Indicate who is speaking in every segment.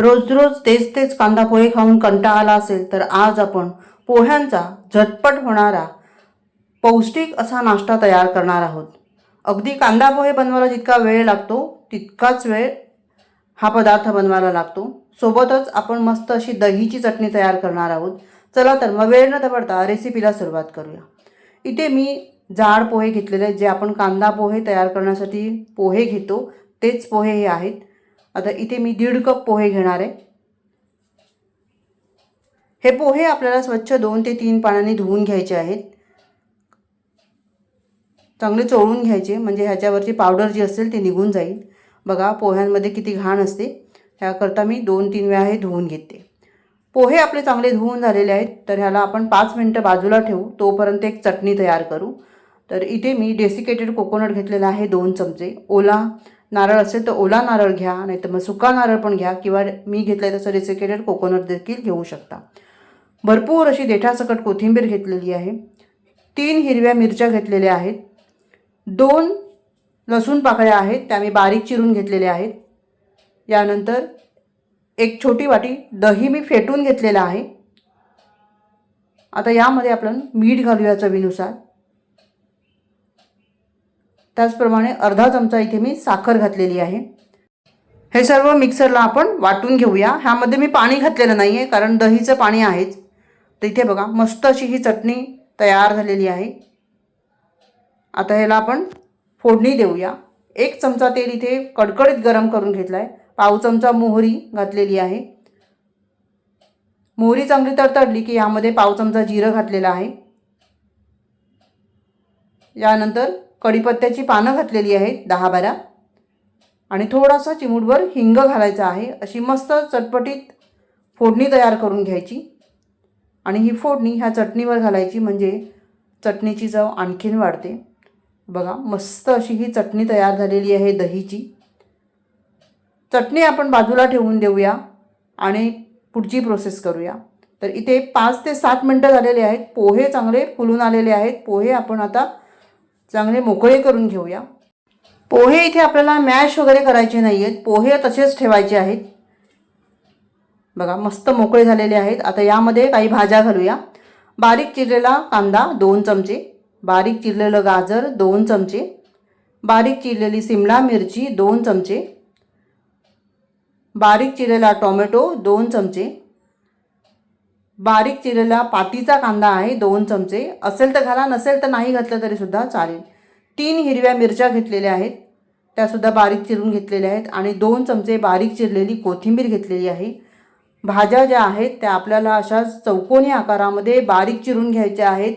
Speaker 1: रोज रोज तेच तेच कांदा पोहे खाऊन कंटाळा आला असेल तर आज आपण पोह्यांचा झटपट होणारा पौष्टिक असा नाश्ता तयार करणार आहोत. अगदी कांदा पोहे बनवायला जितका वेळ लागतो तितकाच वेळ हा पदार्थ बनवायला लागतो. सोबतच आपण मस्त अशी दहीची चटणी तयार करणार आहोत. चला तर मग वेळ न दवडता रेसिपीला सुरुवात करूया. इथे मी जाड पोहे घेतलेले आहेत, जे आपण कांदा पोहे तयार करण्यासाठी पोहे घेतो तेच पोहे हे आहेत. आता इथे मी 1.5 कप पोहे घेणार आहे. हे पोहे आपल्याला स्वच्छ 2 ते 3 पाण्याने धुवून घ्यायचे आहेत. चांगले चोळून घ्यायचे म्हणजे ह्याच्यावरची पावडर जी असेल ती निघून जाईल. बघा पोह्यांमध्ये किती घाण असते, ह्याकरता मी 2-3 वेळा हे धुवून घेते. पोहे आपले चांगले धुवून झालेले आहेत, तर ह्याला आपण 5 मिनटं बाजूला ठेवू. तोपर्यंत एक चटणी तयार करू. तर इथे मी डेसिकेटेड कोकोनट घेतलेला आहे 2 चमचे. ओला नारळ असेल तर ओला नारळ घ्या, नाहीतर मग सुका नारळ पण घ्या, किंवा मी घेतलं तसं डेसिकेटेड कोकोनट देखील घेऊ शकता. भरपूर अशी देठासकट कोथिंबीर घेतलेली आहे. 3 हिरव्या मिरच्या घेतलेल्या आहेत. 2 लसूण पाकळ्या आहेत, त्या मी बारीक चिरून घेतलेल्या आहेत. यानंतर एक छोटी वाटी दही मी फेटून घेतलेलं आहे. आता यामध्ये आपण मीठ घालूया चवीनुसार. त्याचप्रमाणे अर्धा चमचा इथे मी साखर घातलेली आहे. हे सर्व मिक्सरला आपण वाटून घेऊया. ह्यामध्ये मी पाणी घातलेलं नाही आहे, कारण दहीचं पाणी आहेच. तर इथे बघा मस्त अशी ही चटणी तयार झालेली आहे. आता ह्याला आपण फोडणी देऊया. 1 चमचा तेल इथे कडकडीत गरम करून घेतलं आहे. पाव चमचा मोहरी घातलेली आहे. मोहरी चांगली तडतडली की यामध्ये पाव चमचा जिरं घातलेलं आहे. यानंतर कढीपत्त्याची पानं घातलेली आहेत 10-12 आणि थोडासा चिमूटभर हिंग घालायचा आहे. अशी मस्त चटपटीत फोडणी तयार करून घ्यायची आणि ही फोडणी ह्या चटणीवर घालायची, म्हणजे चटणीची चव आणखीन वाढते. बघा मस्त अशी ही चटणी तयार झालेली आहे दहीची. चटणी आपण बाजूला ठेवून देऊया आणि पुढची प्रोसेस करूया. तर इथे 5 ते 7 मिनटं झालेले आहेत. पोहे चांगले फुलून आलेले आहेत. पोहे आपण आता चांगले मोकळे करून घेऊया. पोहे इथे आपल्याला मॅश वगैरे करायचे नाही आहेत, पोहे तसेच ठेवायचे आहेत. बघा मस्त मोकळे झालेले आहेत. आता यामध्ये काही भाज्या घालूया. बारीक चिरलेला कांदा 2 चमचे, बारीक चिरलेलं गाजर 2 चमचे, बारीक चिरलेली सिमला मिरची 2 चमचे, बारीक चिरलेला टोमॅटो 2 चमचे, बारीक चिरलेला पातीचा कांदा आहे 2 चमचे. असेल तर घाला, नसेल तर नाही घातलं तरीसुद्धा चालेल. 3 हिरव्या मिरच्या घेतलेल्या आहेत, त्यासुद्धा बारीक चिरून घेतलेल्या आहेत आणि 2 चमचे बारीक चिरलेली कोथिंबीर घेतलेली आहे. भाज्या ज्या आहेत त्या आपल्याला अशा चौकोनी आकारामध्ये बारीक चिरून घ्यायच्या आहेत.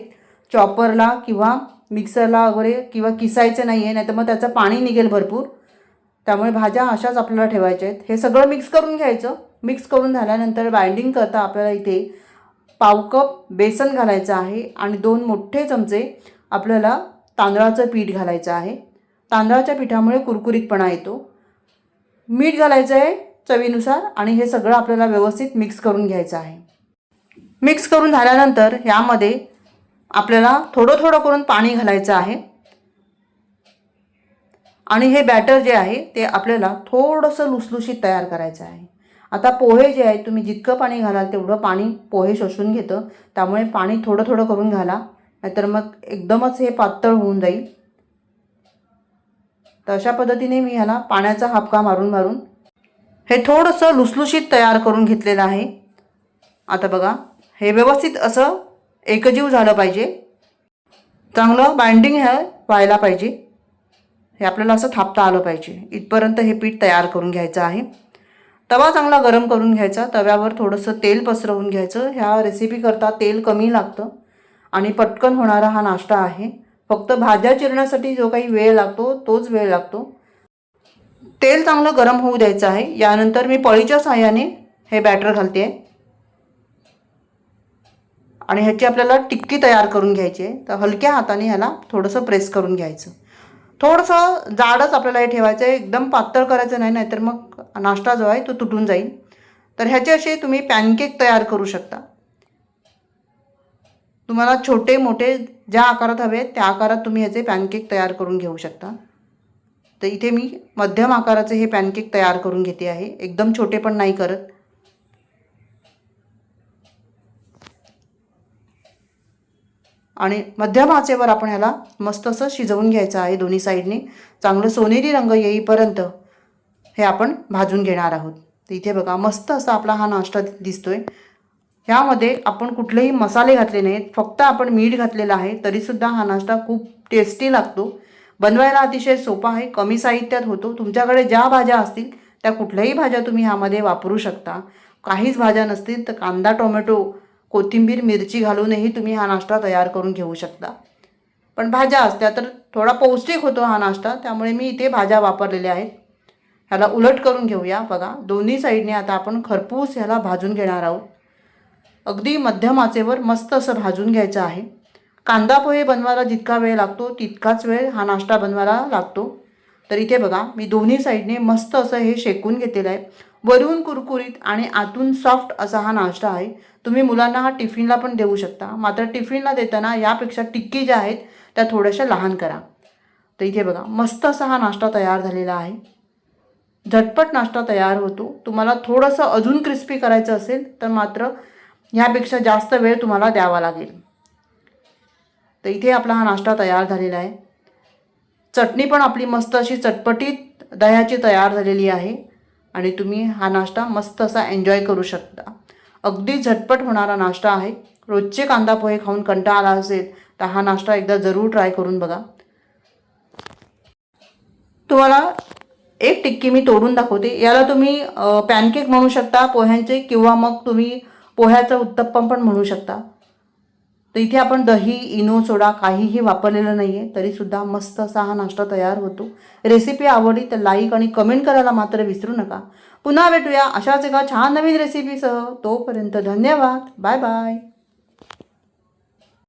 Speaker 1: चॉपरला किंवा मिक्सरला वगैरे किंवा किसायचं नाही आहे, नाही तर मग त्याचं पाणी निघेल भरपूर. त्यामुळे भाज्या अशाच आपल्याला ठेवायच्या आहेत. हे सगळं मिक्स करून घ्यायचं. मिक्स करून झाल्यानंतर बाइंडिंग करता आपल्याला इथे पाव कप बेसन घालायचं आहे आणि 2 मोठे चमचे आपल्याला तांदळाचं पीठ घालायचं आहे. तांदळाच्या पिठामुळे कुरकुरीतपणा येतो. मीठ घालायचं आहे चवीनुसार आणि हे सगळं आपल्याला व्यवस्थित मिक्स करून घ्यायचं आहे. मिक्स करून झाल्यानंतर यामध्ये आपल्याला थोडं थोडं करून पाणी घालायचं आहे आणि हे बॅटर जे आहे ते आपल्याला थोडंसं लुसलुशीत तयार करायचं आहे. आता पोहे जे आहेत तुम्ही जितकं पाणी घालाल तेवढं पाणी पोहे शोषून घेतं, त्यामुळे पाणी थोडं थोडं करून घाला, नाहीतर मग एकदमच हे पातळ होऊन जाईल. तर अशा पद्धतीने मी ह्याला पाण्याचा हापका मारून मारून हे थोडंसं लुसलुशीत तयार करून घेतलेलं आहे. आता बघा हे व्यवस्थित असं एकजीव झालं पाहिजे. चांगलं बाइंडिंग हे व्हायला पाहिजे. हे आपल्याला असं थापता आलं पाहिजे. इथपर्यंत हे पीठ तयार करून घ्यायचं आहे. तवा चांगला गरम करून घ्यायचा. तव्यावर थोडंसं तेल पसरवून घ्यायचं. ह्या रेसिपीकरता तेल कमी लागतं आणि पटकन होणारा हा नाश्ता आहे. फक्त भाज्या चिरण्यासाठी जो काही वेळ लागतो तोच वेळ लागतो. तेल चांगलं गरम होऊ द्यायचं आहे. यानंतर मी पळीच्या साहाय्याने हे बॅटर घालते आहे आणि ह्याची आपल्याला टिक्की तयार करून घ्यायची आहे. तर हलक्या हाताने ह्याला थोडंसं प्रेस करून घ्यायचं. थोडंसं जाडच आपल्याला हे ठेवायचं आहे, एकदम पातळ करायचं नाही, नाहीतर मग नाश्ता जो आहे तो तुटून जाईल. तर ह्याचे असे तुम्ही पॅनकेक तयार करू शकता. तुम्हाला छोटे मोठे ज्या आकारात हवे आहेत त्या आकारात तुम्ही ह्याचे पॅनकेक तयार करून घेऊ शकता. तर इथे मी मध्यम आकाराचे हे पॅनकेक तयार करून घेते आहे. एकदम छोटे पण नाही करत. आणि मध्यम आचेवर आपण ह्याला मस्त असं शिजवून घ्यायचं आहे. दोन्ही साईडने चांगलं सोनेरी रंग येईपर्यंत हे आपण भाजून घेणार आहोत. तर इथे बघा मस्त असा आपला हा नाश्ता दिसतोय. ह्यामध्ये आपण कुठलेही मसाले घातले नाहीत, फक्त आपण मीठ घातलेलं आहे. तरीसुद्धा हा नाश्ता खूप टेस्टी लागतो. बनवायला अतिशय सोपा आहे, कमी साहित्यात होतो. तुमच्याकडे ज्या भाज्या असतील त्या कुठल्याही भाज्या तुम्ही ह्यामध्ये वापरू शकता. काहीच भाज्या नसतील तर कांदा, टोमॅटो, कोथिंबीर, मिरची घालूनही तुम्ही हा नाश्ता तयार करून घेऊ शकता. पण भाज्या असत्या तर थोडा पौष्टिक होतो हा नाश्ता, त्यामुळे मी इथे भाज्या वापरलेल्या आहेत. ह्याला उलट करून घेऊया. बघा दोन्ही साईडने आता आपण खरपूस ह्याला भाजून घेणार आहोत. अगदी मध्यम आचेवर मस्त असं भाजून घ्यायचं आहे. कांदा पोहे बनवायला जितका वेळ लागतो तितकाच वेळ हा नाश्ता बनवायला लागतो. तर इथे बघा मी दोन्ही साईडने मस्त असं हे शेकून घेतलेलं आहे. वरून कुरकुरीत आणि आतून सॉफ्ट असा हा नाश्ता आहे. तुम्ही मुलांना हा टिफिनला पण देऊ शकता. मात्र टिफिनला देताना यापेक्षा टिक्की ज्या आहेत त्या थोड्याशा लहान करा. तर इथे बघा मस्त असा हा नाश्ता तयार झालेला आहे. झटपट नाश्ता तयार होतो. तुम्हाला थोडंसं अजून क्रिस्पी करायचं असेल तर मात्र ह्यापेक्षा जास्त वेळ तुम्हाला द्यावा लागेल. तर इथे आपला हा नाश्ता तयार झालेला आहे. चटणी पण आपली मस्त अशी चटपटीत दह्याची तयार झालेली आहे आणि तुम्ही हा नाश्ता मस्त असा एन्जॉय करू शकता. अगदी झटपट होणारा नाश्ता आहे. रोजचे कांदा पोहे खाऊन कंटाळा आला असेल तर हा नाश्ता एकदा जरूर ट्राय करून बघा. तुम्हाला एक टिक्की मी तोडून दाखवते. याला तुम्ही पॅनकेक म्हणू शकता पोह्यांचे, किंवा मग तुम्ही पोह्याचं उत्तप्पम पण म्हणू शकता. तर इथे आपण दही, इनो, सोडा काहीही वापरलेलं नाही आहे, तरीसुद्धा मस्त असा हा नाश्ता तयार होतो. रेसिपी आवडली तर लाईक आणि कमेंट करायला मात्र विसरू नका. पुन्हा भेटूया अशाच एका छान नवीन रेसिपीसह. तोपर्यंत धन्यवाद. Bye bye.